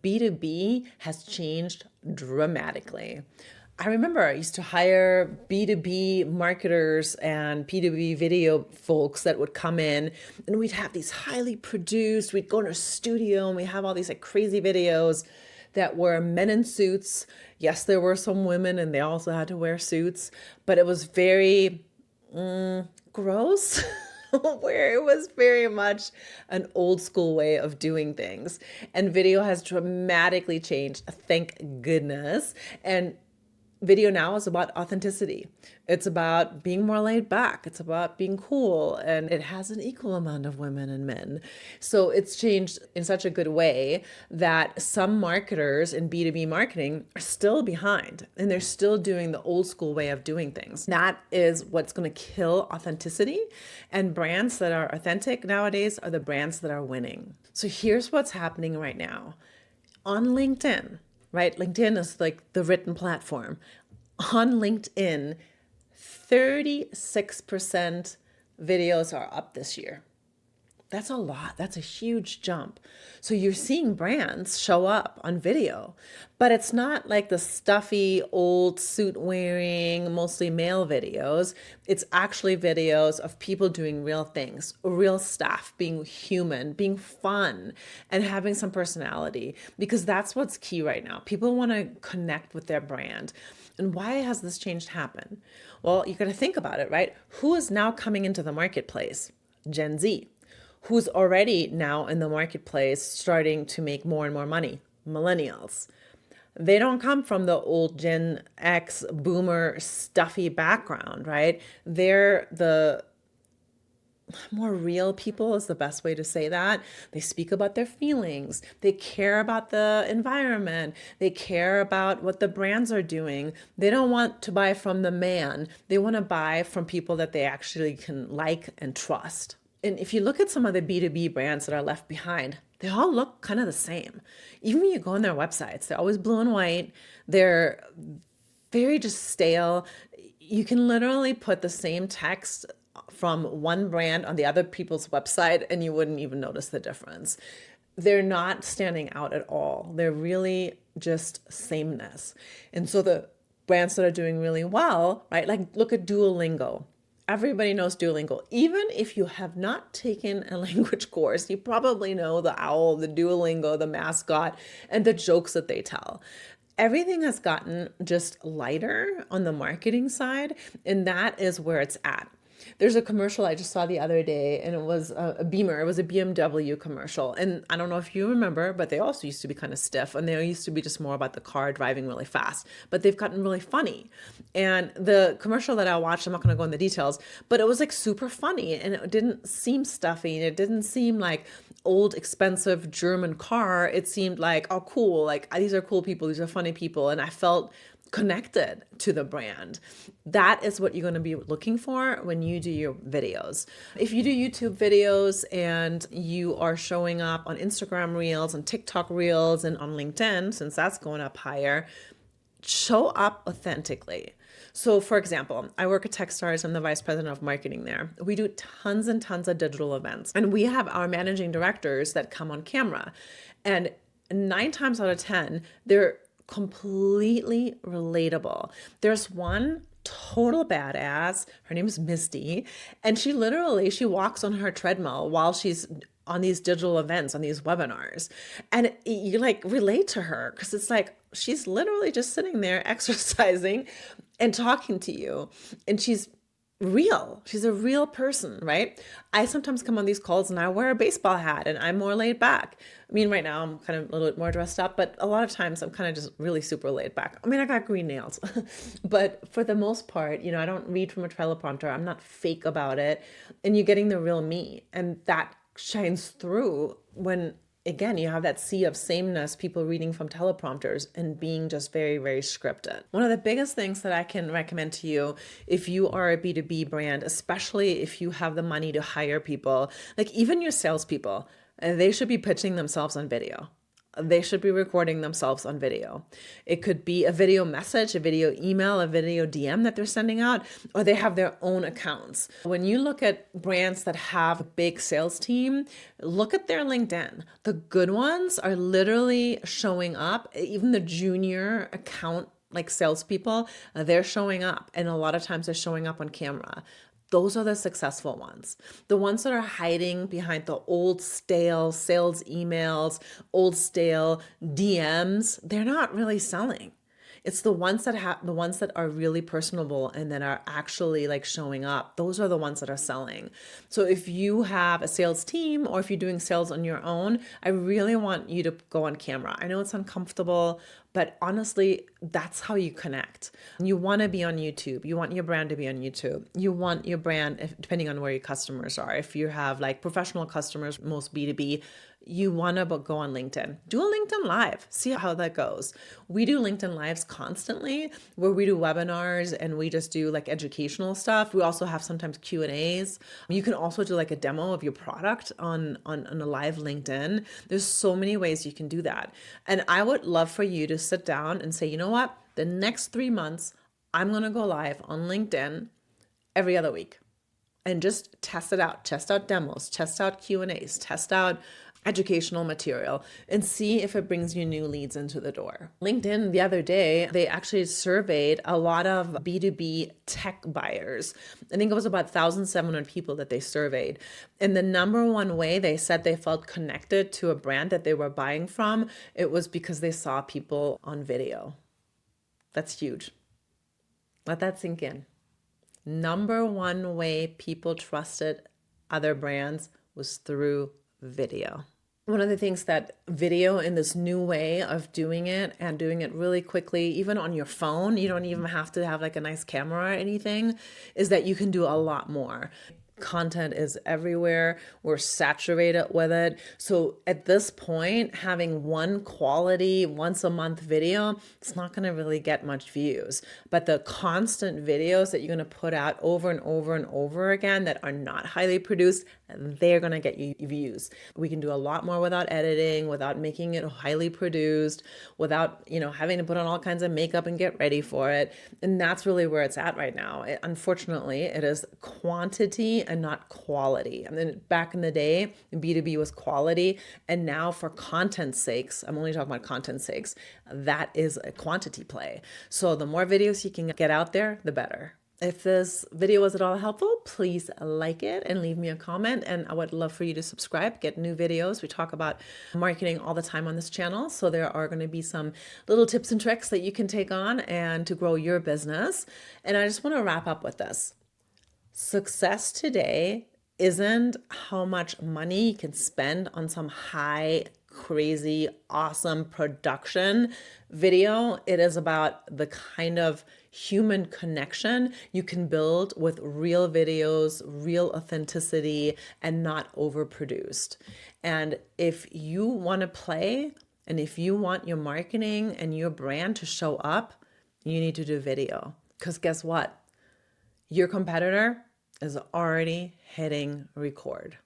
B2B has changed dramatically. I remember I used to hire B2B marketers and B2B video folks that would come in, and we'd have these highly produced, we'd go in a studio and we have all these like crazy videos that were men in suits. Yes, there were some women and they also had to wear suits, but it was very gross. Where it was very much an old school way of doing things. And video has dramatically changed, thank goodness. And video now is about authenticity. It's about being more laid back. It's about being cool. And it has an equal amount of women and men. So it's changed in such a good way that some marketers in B2B marketing are still behind and they're still doing the old school way of doing things. That is what's going to kill authenticity. And brands that are authentic nowadays are the brands that are winning. So here's what's happening right now on LinkedIn. Right? LinkedIn is like the written platform. On LinkedIn, 36% videos are up this year. That's a lot. That's a huge jump. So you're seeing brands show up on video, but it's not like the stuffy, old suit wearing, mostly male videos. It's actually videos of people doing real things, real stuff, being human, being fun, and having some personality, because that's what's key right now. People want to connect with their brand. And why has this change happened? Well, you got to think about it, right? Who is now coming into the marketplace? Gen Z. Who's already now in the marketplace starting to make more and more money? Millennials. They don't come from the old Gen X boomer stuffy background, right? They're the more real people is the best way to say that. They speak about their feelings. They care about the environment. They care about what the brands are doing. They don't want to buy from the man. They want to buy from people that they actually can like and trust. And if you look at some of the B2B brands that are left behind, they all look kind of the same. Even when you go on their websites, they're always blue and white. They're very just stale. You can literally put the same text from one brand on the other people's website and you wouldn't even notice the difference. They're not standing out at all. They're really just sameness. And so the brands that are doing really well, right? Like look at Duolingo. Everybody knows Duolingo. Even if you have not taken a language course, you probably know the owl, the Duolingo, the mascot, and the jokes that they tell. Everything has gotten just lighter on the marketing side, and that is where it's at. There's a commercial I just saw the other day, and it was a Beamer. It was a BMW commercial. And I don't know if you remember, but they also used to be kind of stiff, and they used to be just more about the car driving really fast. But they've gotten really funny. And the commercial that I watched, I'm not going to go into the details, but it was like super funny, and it didn't seem stuffy, and it didn't seem like old, expensive German car. It seemed like, oh, cool. Like, these are cool people. These are funny people. And I felt connected to the brand. That is what you're going to be looking for when you do your videos. If you do YouTube videos and you are showing up on Instagram Reels and TikTok Reels and on LinkedIn, since that's going up higher, show up authentically. So for example, I work at Techstars. I'm the vice president of marketing there. We do tons and tons of digital events, and we have our managing directors that come on camera, and 9 times out of 10, they're completely relatable. There's one total badass. Her name is Misty. And she walks on her treadmill while she's on these digital events, on these webinars. And you like relate to her because it's like, she's literally just sitting there exercising and talking to you. And she's real. She's a real person, right? I sometimes come on these calls and I wear a baseball hat and I'm more laid back. I mean, right now I'm kind of a little bit more dressed up, but a lot of times I'm kind of just really super laid back. I mean, I got green nails, but for the most part, I don't read from a teleprompter. I'm not fake about it. And you're getting the real me. And that shines through when, again, you have that sea of sameness, people reading from teleprompters and being just very, very scripted. One of the biggest things that I can recommend to you if you are a B2B brand, especially if you have the money to hire people, like even your salespeople, they should be pitching themselves on video. they should be recording themselves on video. It could be a video message, a video email, a video DM that they're sending out, or they have their own accounts. When you look at brands that have a big sales team, look at their LinkedIn. The good ones are literally showing up. Even the junior account like salespeople, they're showing up. And a lot of times they're showing up on camera. Those are the successful ones. The ones that are hiding behind the old stale sales emails, old stale DMs, they're not really selling. It's the ones that are really personable and that are actually like showing up. Those are the ones that are selling. So if you have a sales team or if you're doing sales on your own, I really want you to go on camera. I know it's uncomfortable, but honestly, that's how you connect. You want to be on YouTube. You want your brand to be on YouTube. You want your brand, depending on where your customers are. If you have like professional customers, most B2B, you want to go on LinkedIn. Do a LinkedIn Live. See how that goes. We do LinkedIn Lives constantly where we do webinars and we just do like educational stuff. We also have sometimes Q&As. You can also do like a demo of your product on a live LinkedIn. There's so many ways you can do that. And I would love for you to sit down and say, you know what? The next 3 months, I'm going to go live on LinkedIn every other week and just test it out. Test out demos, test out Q&As, test out educational material and see if it brings you new leads into the door. LinkedIn the other day, they actually surveyed a lot of B2B tech buyers. I think it was about 1,700 people that they surveyed. And the number one way they said they felt connected to a brand that they were buying from, it was because they saw people on video. That's huge. Let that sink in. Number one way people trusted other brands was through video. One of the things that video in this new way of doing it and doing it really quickly, even on your phone, you don't even have to have like a nice camera or anything, is that you can do a lot more. Content is everywhere. We're saturated with it. So at this point, having one quality once a month video, it's not going to really get much views. But the constant videos that you're going to put out over and over and over again that are not highly produced, they're going to get you views. We can do a lot more without editing, without making it highly produced, without, having to put on all kinds of makeup and get ready for it. And that's really where it's at right now. Unfortunately, it is quantity and not quality. And then back in the day, B2B was quality. And now for content's sakes, I'm only talking about content's sakes, that is a quantity play. So the more videos you can get out there, the better. If this video was at all helpful, please like it and leave me a comment. And I would love for you to subscribe, get new videos. We talk about marketing all the time on this channel. So there are going to be some little tips and tricks that you can take on and to grow your business. And I just want to wrap up with this. Success today isn't how much money you can spend on some high, crazy, awesome production video. It is about the kind of human connection you can build with real videos, real authenticity, and not overproduced. And if you want to play, and if you want your marketing and your brand to show up, you need to do video. Because guess what? Your competitor is already hitting record.